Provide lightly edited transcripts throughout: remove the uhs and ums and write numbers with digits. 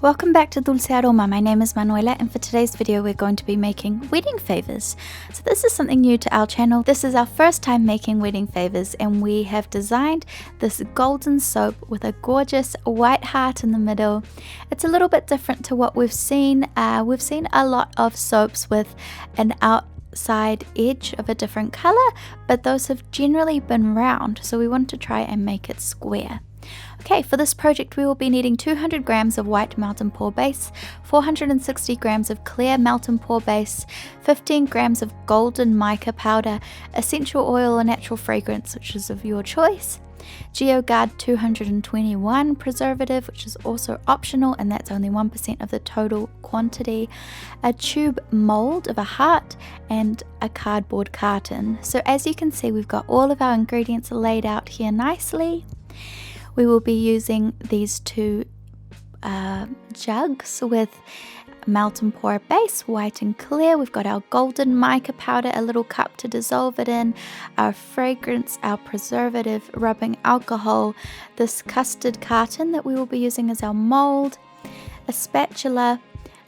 Welcome back to Dulce Aroma. My name is Manuela, and for today's video we're going to be making wedding favors. So this is something new to our channel. This is our first time making wedding favors, and we have designed this golden soap with a gorgeous white heart in the middle. It's a little bit different to what we've seen. We've seen a lot of soaps with an outside edge of a different color, but those have generally been round, so we want to try and make it square. Okay, for this project we will be needing 200 grams of white melt and pour base, 460 grams of clear melt and pour base, 15 grams of golden mica powder, essential oil or natural fragrance, which is of your choice, GeoGuard 221 preservative, which is also optional and that's only 1% of the total quantity, a tube mold of a heart, and a cardboard carton. So as you can see, we've got all of our ingredients laid out here nicely. We will be using these two jugs with melt and pour base, white and clear. We've got our golden mica powder, a little cup to dissolve it in, our fragrance, our preservative, rubbing alcohol, this custard carton that we will be using as our mold, a spatula,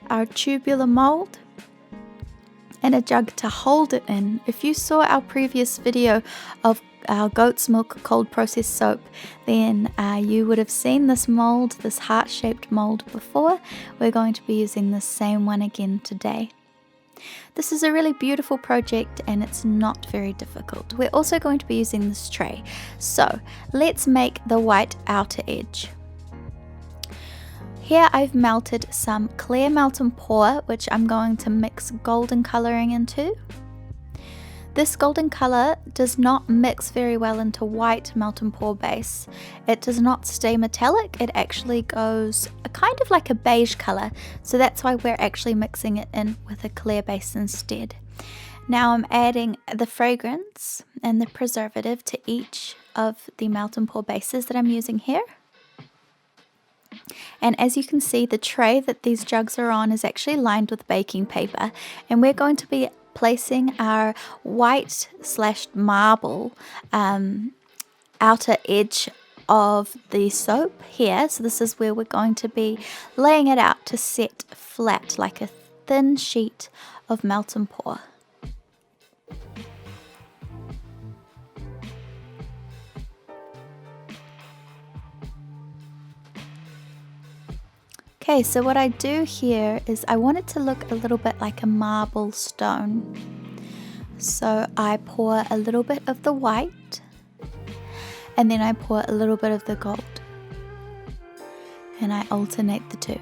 our tubular mold, and a jug to hold it in. If you saw our previous video of our goat's milk cold processed soap, then you would have seen this mold, this heart-shaped mold before. We're going to be using the same one again today. This is a really beautiful project and it's not very difficult. We're also going to be using this tray. So let's make the white outer edge. Here I've melted some clear melt and pour, which I'm going to mix golden coloring into. This golden color does not mix very well into white melt and pour base. It does not stay metallic, it actually goes kind of like a beige color, so that's why we're actually mixing it in with a clear base instead. Now I'm adding the fragrance and the preservative to each of the melt and pour bases that I'm using here. And as you can see, the tray that these jugs are on is actually lined with baking paper, and we're going to be placing our white / marble outer edge of the soap here. So this is where we're going to be laying it out to set flat like a thin sheet of melt and pour. Okay, so what I do here is I want it to look a little bit like a marble stone. So I pour a little bit of the white and then I pour a little bit of the gold. And I alternate the two.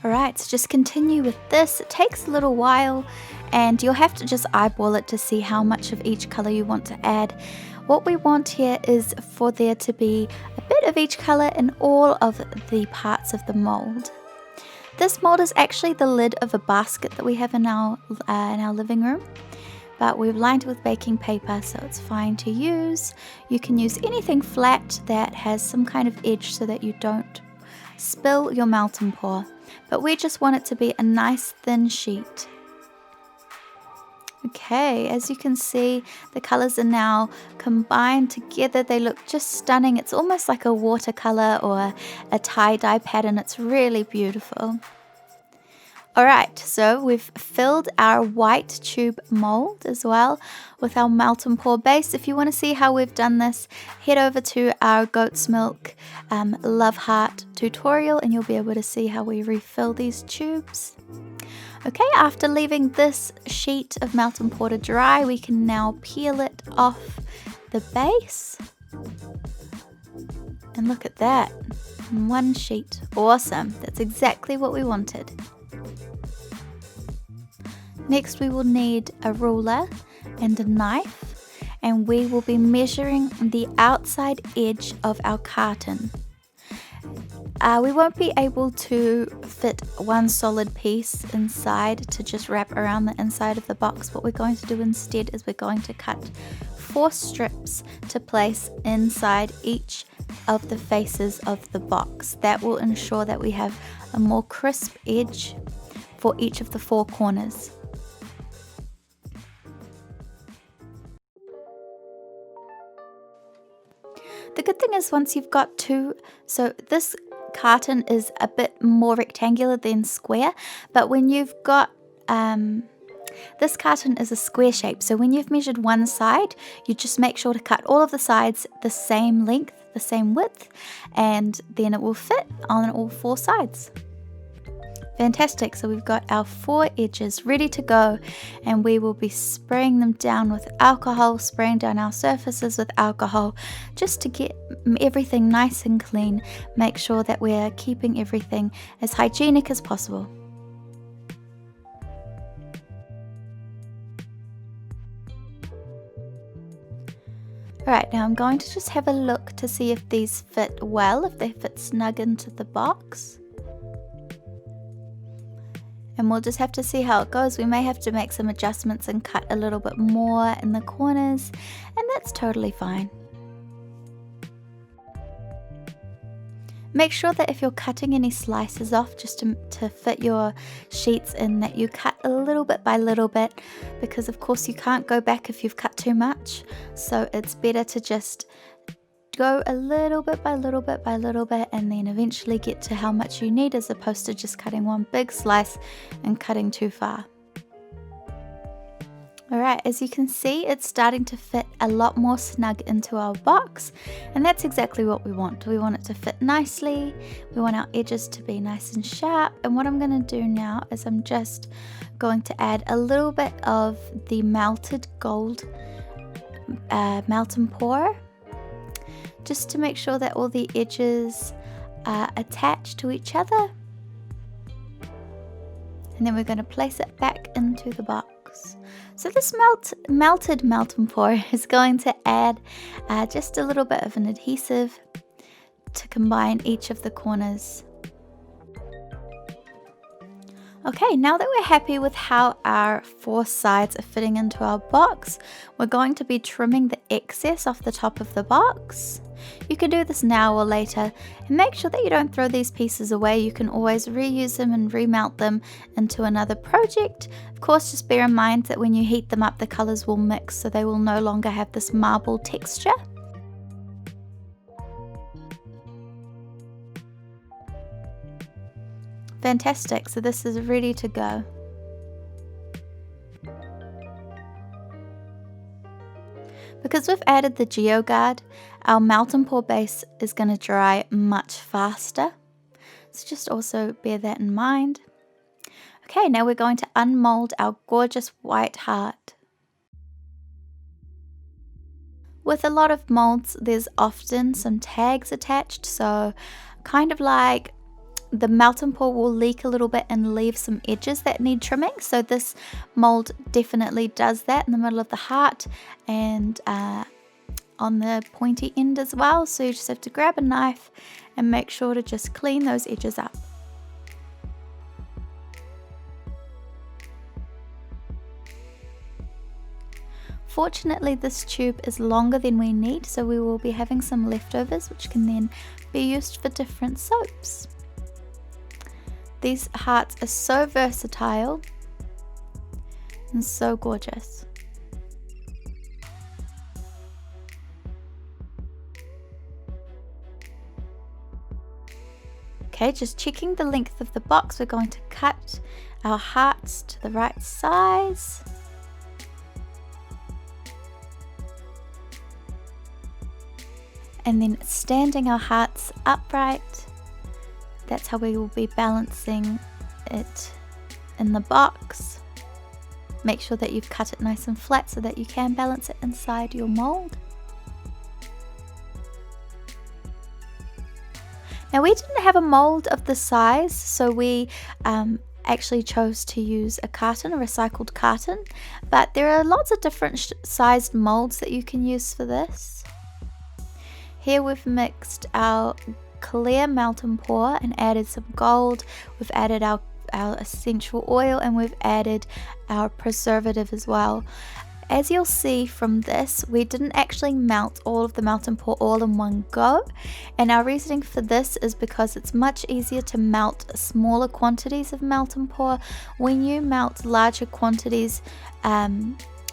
Alright, so just continue with this. It takes a little while and you'll have to just eyeball it to see how much of each color you want to add. What we want here is for there to be a bit of each color in all of the parts of the mold. This mold is actually the lid of a basket that we have in our living room, but we've lined it with baking paper, so it's fine to use. You can use anything flat that has some kind of edge so that you don't spill your melt and pour, but we just want it to be a nice thin sheet. Okay, as you can see, the colors are now combined together. They look just stunning. It's almost like a watercolor or a tie-dye pattern. It's really beautiful. Alright, so we've filled our white tube mold as well with our melt and pour base. If you want to see how we've done this, head over to our goat's milk love heart tutorial and you'll be able to see how we refill these tubes. Okay, after leaving this sheet of melt and pour to dry, we can now peel it off the base. And look at that, in one sheet. Awesome, that's exactly what we wanted. Next we will need a ruler and a knife, and we will be measuring the outside edge of our carton. We won't be able to fit one solid piece inside to just wrap around the inside of the box. What we're going to do instead is we're going to cut 4 strips to place inside each of the faces of the box. That will ensure that we have a more crisp edge for each of the 4 corners. The good thing is once you've got 2, so this carton is a bit more rectangular than square, but when you've got this carton is a square shape, so when you've measured one side, you just make sure to cut all of the sides the same length, the same width, and then it will fit on all 4 sides. Fantastic, so we've got our 4 edges ready to go, and we will be spraying them down with alcohol, spraying down our surfaces with alcohol, just to get everything nice and clean, make sure that we're keeping everything as hygienic as possible. Alright, now I'm going to just have a look to see if these fit well, if they fit snug into the box. And we'll just have to see how it goes. We may have to make some adjustments and cut a little bit more in the corners, and that's totally fine. Make sure that if you're cutting any slices off just to fit your sheets in, that you cut a little bit by little bit, because of course you can't go back if you've cut too much. So it's better to just go a little bit by little bit by little bit, and then eventually get to how much you need, as opposed to just cutting one big slice and cutting too far. Alright, as you can see, it's starting to fit a lot more snug into our box, and that's exactly what we want. We want it to fit nicely, we want our edges to be nice and sharp, and what I'm going to do now is I'm just going to add a little bit of the melted gold melt and pour, just to make sure that all the edges are attached to each other. And then we're going to place it back into the box. So this melted melt and pour is going to add just a little bit of an adhesive to combine each of the corners. Okay, now that we're happy with how our 4 sides are fitting into our box, we're going to be trimming the excess off the top of the box. You can do this now or later, and make sure that you don't throw these pieces away. You can always reuse them and remelt them into another project. Of course, just bear in mind that when you heat them up, the colors will mix, so they will no longer have this marble texture. Fantastic, so this is ready to go. Because we've added the GeoGuard, our melt and pour base is going to dry much faster. So just also bear that in mind. Okay, now we're going to unmold our gorgeous white heart. With a lot of molds, there's often some tags attached, so kind of like the melt and pour will leak a little bit and leave some edges that need trimming. So this mold definitely does that in the middle of the heart and on the pointy end as well. So you just have to grab a knife and make sure to just clean those edges up. Fortunately, this tube is longer than we need, so we will be having some leftovers which can then be used for different soaps. These hearts are so versatile and so gorgeous. Okay, just checking the length of the box, we're going to cut our hearts to the right size. And then standing our hearts upright. That's how we will be balancing it in the box. Make sure that you've cut it nice and flat so that you can balance it inside your mold. Now we didn't have a mold of the size, so we actually chose to use a carton, a recycled carton, but there are lots of different sized molds that you can use for this. Here we've mixed our clear melt and pour and added some gold. We've added our essential oil, and we've added our preservative as well. As you'll see from this, we didn't actually melt all of the melt and pour all in one go, and our reasoning for this is because it's much easier to melt smaller quantities of melt and pour. When you melt larger quantities,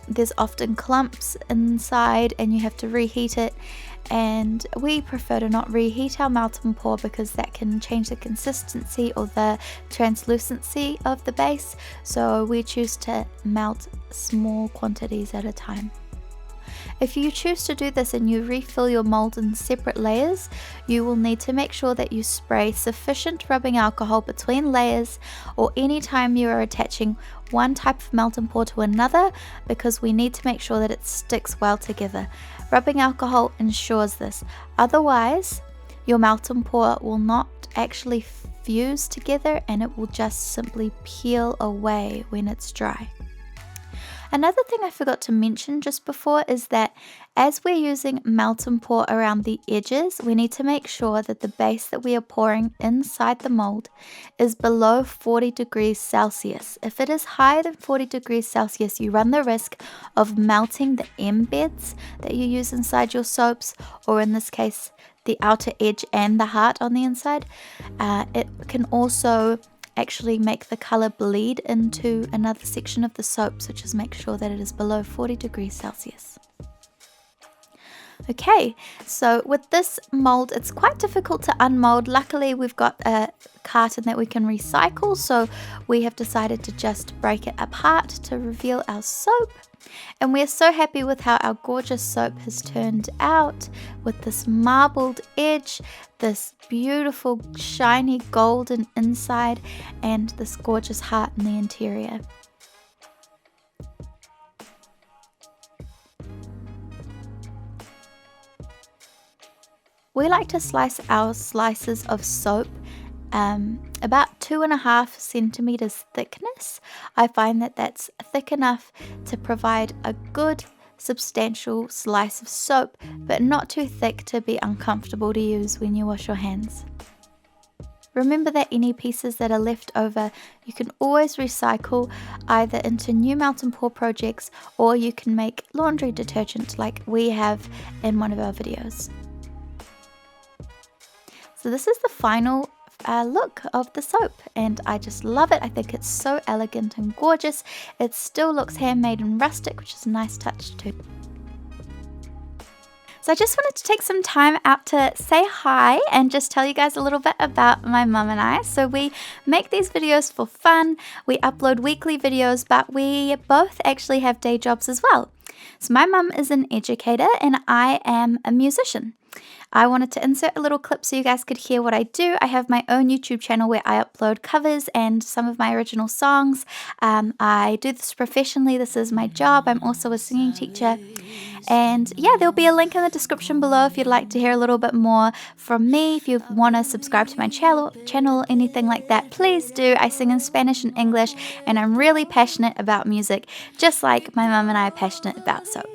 there's often clumps inside and you have to reheat it, and we prefer to not reheat our melt and pour because that can change the consistency or the translucency of the base, so we choose to melt small quantities at a time. If you choose to do this and you refill your mold in separate layers, you will need to make sure that you spray sufficient rubbing alcohol between layers or anytime you are attaching one type of melt and pour to another, because we need to make sure that it sticks well together. Rubbing alcohol ensures this. Otherwise, your melt and pour will not actually fuse together and it will just simply peel away when it's dry. Another thing I forgot to mention just before is that as we're using melt and pour around the edges, we need to make sure that the base that we are pouring inside the mold is below 40 degrees Celsius. If it is higher than 40 degrees Celsius, you run the risk of melting the embeds that you use inside your soaps, or in this case, the outer edge and the heart on the inside. It can also actually make the color bleed into another section of the soap, so just make sure that it is below 40 degrees Celsius. Okay, so with this mold, it's quite difficult to unmold. Luckily, we've got a carton that we can recycle, so we have decided to just break it apart to reveal our soap. And we're so happy with how our gorgeous soap has turned out, with this marbled edge, this beautiful shiny golden inside, and this gorgeous heart in the interior. We like to slice our slices of soap about 2.5 centimeters thickness. I find that that's thick enough to provide a good substantial slice of soap, but not too thick to be uncomfortable to use when you wash your hands. Remember that any pieces that are left over, you can always recycle either into new melt and pour projects, or you can make laundry detergent like we have in one of our videos. So this is the final look of the soap, and I just love it. I think it's so elegant and gorgeous. It still looks handmade and rustic, which is a nice touch too. So I just wanted to take some time out to say hi and just tell you guys a little bit about my mum and I. So we make these videos for fun. We upload weekly videos, but we both actually have day jobs as well. So my mum is an educator and I am a musician. I wanted to insert a little clip so you guys could hear what I do. I have my own YouTube channel where I upload covers and some of my original songs. I do this professionally. This is my job. I'm also a singing teacher. And yeah, there'll be a link in the description below if you'd like to hear a little bit more from me. If you want to subscribe to my channel, anything like that, please do. I sing in Spanish and English, and I'm really passionate about music, just like my mum and I are passionate about soap.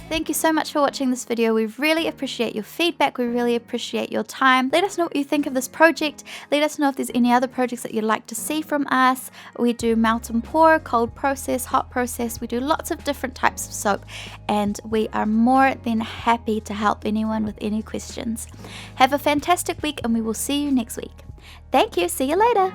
Thank you so much for watching this video. We really appreciate your feedback. We really appreciate your time. Let us know what you think of this project. Let us know if there's any other projects that you'd like to see from us. We do melt and pour, cold process, hot process. We do lots of different types of soap, and we are more than happy to help anyone with any questions. Have a fantastic week, and we will see you next week. Thank you. See you later.